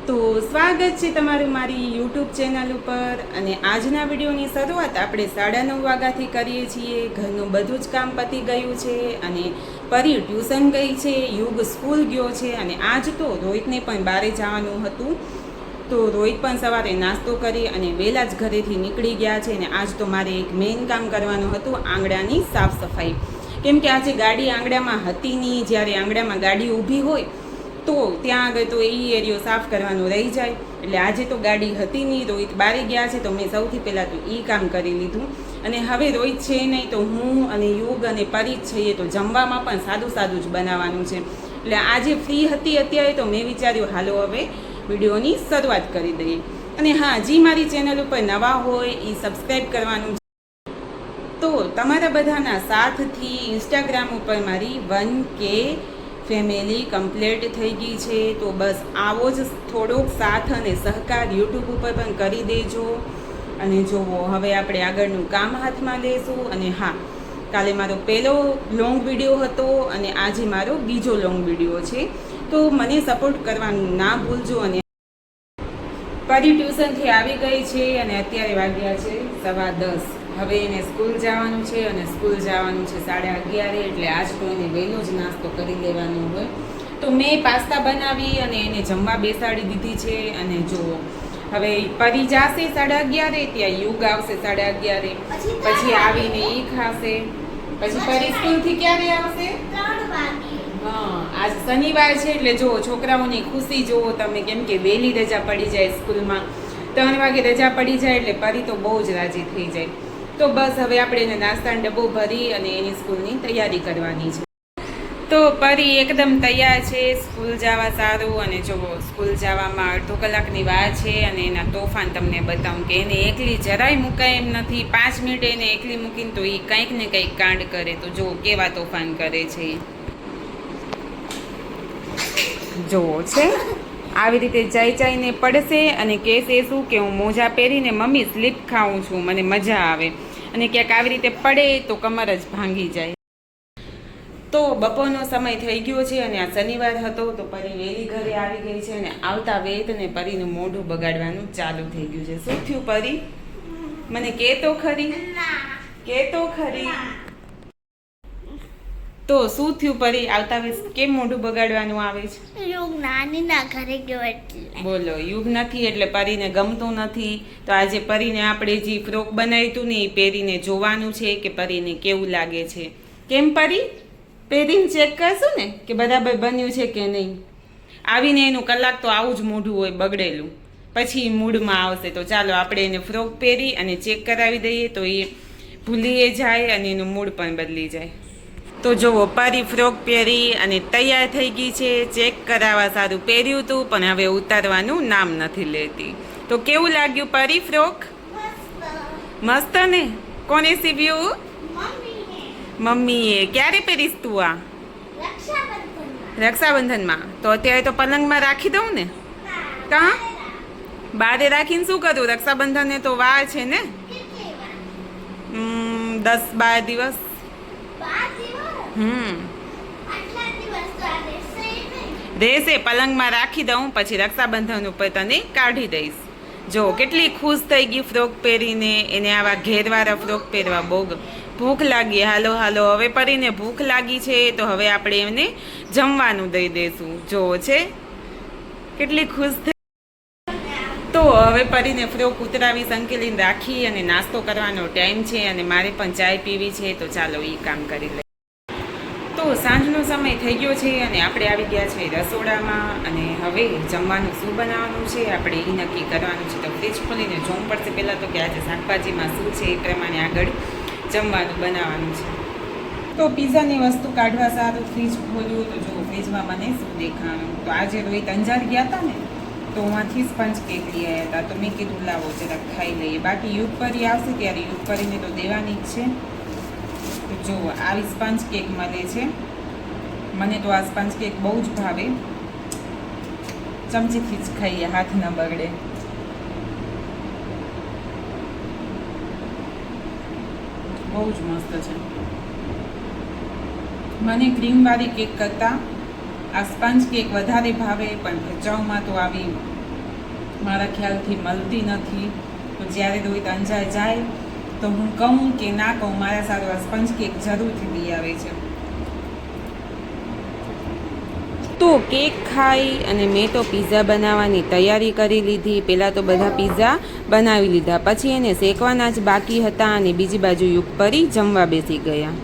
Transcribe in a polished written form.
તો સ્વાગત છે તમારું મારી યુટ્યુબ ચેનલ ઉપર। અને આજના વિડીયોની શરૂઆત આપણે 9:30 વાગ્યાથી કરીએ છીએ। ઘરનું બધું જ કામ પતી ગયું છે અને પરી ટ્યુશન ગઈ છે, યુગ સ્કૂલ ગયો છે અને આજ તો રોહિતને પણ બહાર જવાનું હતું। તો રોહિત પણ સવારે નાસ્તો કરી અને વહેલા જ ઘરેથી નીકળી ગયા છે અને આજ તો મારે એક મેઇન કામ કરવાનું હતું, આંગણાની સાફ સફાઈ। કેમ કે આજે ગાડી આંગણામાં હતી નહીં। જ્યારે આંગણામાં ગાડી ઊભી હોય તો ત્યાં આગળ તો એ એરિયો સાફ કરવાનું રહી જાય, એટલે આજે તો ગાડી હતી નહીં, રોહિત બારે ગયા છે તો મેં સૌથી પહેલાં તો એ કામ કરી લીધું। અને હવે રોહિત છે નહીં તો હું અને યુગ અને પરી જ છીએ, તો જમવામાં પણ સાદું સાદું જ બનાવવાનું છે। એટલે આજે ફ્રી હતી અત્યારે તો મેં વિચાર્યું હાલો હવે વિડીયોની શરૂઆત કરી દઈએ। અને હા, જે મારી ચેનલ ઉપર નવા હોય એ સબસ્ક્રાઈબ કરવાનું છે। તો તમારા બધાના સાથથી ઇન્સ્ટાગ્રામ ઉપર મારી 1K ફેમિલી કમ્પ્લીટ થઈ ગઈ છે। તો બસ આવો જ થોડોક સાથ અને સહકાર યુટ્યુબ ઉપર પણ કરી દેજો। અને જુઓ હવે આપણે આગળનું કામ હાથમાં લેશું। અને હા, કાલે મારો પહેલો લોંગ વિડીયો હતો અને આજે મારો બીજો લોંગ વિડીયો છે, તો મને સપોર્ટ કરવાનું ના ભૂલજો। અને પરી ટ્યુશનથી આવી ગઈ છે અને અત્યારે વાગ્યા છે 10:15। હવે એને સ્કૂલ જવાનું છે અને સ્કૂલ જવાનું છે 11:30, એટલે આજ તો એને વહેલો જ નાસ્તો કરી લેવાનો હોય। તો મેં પાસ્તા બનાવી અને એને જમવા બેસાડી દીધી છે। અને જુઓ હવે પરી જશે 11:30, ત્યાં યુગ આવશે 11:30, પછી આવીને એ ખાશે, પછી પરી સ્કૂલથી ક્યારે આવશે? 3 વાગે। હા, આજ શનિવાર છે એટલે જુઓ છોકરાઓની ખુશી જુઓ તમે, કેમ કે વહેલી રજા પડી જાય સ્કૂલમાં, 3 વાગે રજા પડી જાય એટલે પરી તો બહુ જ રાજી થઈ જાય। તો બસ હવે આપણે એને નાસ્તાનો ડબ્બો ભરી અને એની સ્કૂલની તૈયારી કરવાની છે। તો પરી એકદમ તૈયાર છે સ્કૂલ જવા સારું। અને જુઓ સ્કૂલ જવામાં અડધો કલાકની વાર છે અને એના તોફાન તમને બતાવું કે એને એકલી જરાય મુકાય એમ નથી। 5 મિનિટ એને એકલી મૂકીને તો એ કંઈક ને કંઈક કાંડ કરે। તો જુઓ કેવા તોફાન કરે છે, જુઓ છે આવી રીતે ચાઈને પડશે અને કહેશે શું કે હું મોજા પહેરીને મમ્મી સ્લીપ ખાઉં છું, મને મજા આવે। અને ક્યાંક આવી રીતે પડે તો કમર જ ભાંગી જાય। તો બપોરનો સમય થઈ ગયો છે અને આ શનિવાર હતો તો પરી વહેલી ઘરે આવી ગઈ છે અને આવતા વેત ને પરીનું મોઢું બગાડવાનું ચાલુ થઈ ગયું છે। શું થયું પરી? મને કે તો ખરી, કે તો ખરી। તો શું થયું પરી? આવતા વેત કેમ મોઢું બગાડવાનું આવે છે? યુગ નાની ના ઘરે ગયો એટલે। બોલો, યુગ નથી એટલે પરીને ગમતું નથી। તો આજે પરીને આપણે જે ફ્રોક બનાવ્યું હતું ને એ પહેરીને જોવાનું છે કે પરીને કેવું લાગે છે। કેમ પરી? પહેરીને ચેક કરશું ને કે બરાબર બન્યું છે કે નહીં। આવીને એનું કલાક તો આવું જ મોઢું હોય બગડેલું, પછી મૂડમાં આવશે। તો ચાલો આપણે એને ફ્રોક પહેરી અને ચેક કરાવી દઈએ તો એ ભૂલીએ જાય અને એનું મૂડ પણ બદલી જાય। તો જુઓ પરી ફ્રોક પહેરી અને તૈયાર થઈ ગઈ છે। ચેક કરાવવા સારું પહેર્યું હતું પણ હવે ઉતારવાનું નામ નથી લેતી। તો કેવું લાગ્યું પરી ફ્રોક? મસ્ત ને? કોને સીવ્યું? મમ્મીએ। ક્યારે પહેરીશ તું આ? રક્ષાબંધનમાં। તો અત્યારે તો પલંગમાં રાખી દઉં ને? કાં બારે રાખીને શું કરું? રક્ષાબંધનને તો વાર છે ને, 10-12 દિવસ। રહેશે, પલંગમાં રાખી દઉં પછી રક્ષાબંધન ઉપર તને કાઢી દઈશ। જો કેટલી ખુશ થઈ ગઈ ફ્રોક પહેરીને। એને આવા ઘેરવાળા ફ્રોક પહેરવા બહુ ભૂખ લાગી। હાલો હાલો હવે પરીને ભૂખ લાગી છે તો હવે આપણે એમને જમવાનું દઈ દઈશું। જો છે કેટલી ખુશ થઈ। તો હવે પરીને ફ્રોક ઉતરાવી સંકેલીને રાખી અને નાસ્તો કરવાનો ટાઈમ છે અને મારે પણ ચાય પીવી છે, તો ચાલો એ કામ કરી લઈએ। તો સાંજનો સમય થઈ ગયો છે અને આપણે આવી ગયા છે રસોડામાં અને હવે જમવાનું શું બનાવવાનું છે આપણે એ નક્કી કરવાનું છે। તો ફ્રીજ ખોલીને જોવું પડશે પહેલાં તો કે આજે શાકભાજીમાં શું છે, એ પ્રમાણે આગળ જમવાનું બનાવવાનું છે। તો પીઝાની વસ્તુ કાઢવા સારું ફ્રીજ ખોલ્યું તો જો ફ્રીજમાં મને શું દેખાણું, તો આજે રોહિત અંજાર ગયા હતા ને તો ઉहाँથી સ્પંજ કેક લઈ આવ્યા હતા। તો મેં કીધું લાવો જરાક ખાઈ લઈએ, બાકી યુગ પરી આવશે ત્યારે યુગ પરીને તો દેવાની જ છે। તો જુઓ આવી સ્પંજ કેક મળે છે, મને તો આ સ્પંજ કેક બહુ જ ભાવે। ચમચીથી જ ખાઈએ, હાથ ન બગડે। બહુ જ મસ્ત છે। મને ક્રીમવાળી કેક કરતાં આ સ્પંજ કેક વધારે ભાવે, પણ ભચાઉમાં તો આવી મારા ખ્યાલથી મળતી નથી. તો જ્યારે રોહિત અંજાર જાય તો હું કહું કે ના કહું, મારા સારું આ સ્પંજ કેક જરૂરથી લઈ આવે છે. તો કેક ખાઈ અને મેં તો પીઝા બનાવવાની તૈયારી કરી લીધી. પહેલાં તો બધા પીઝા બનાવી લીધા, પછી એને શેકવાના જ બાકી હતા અને બીજી બાજુ યુગપરી જમવા બેસી ગયા.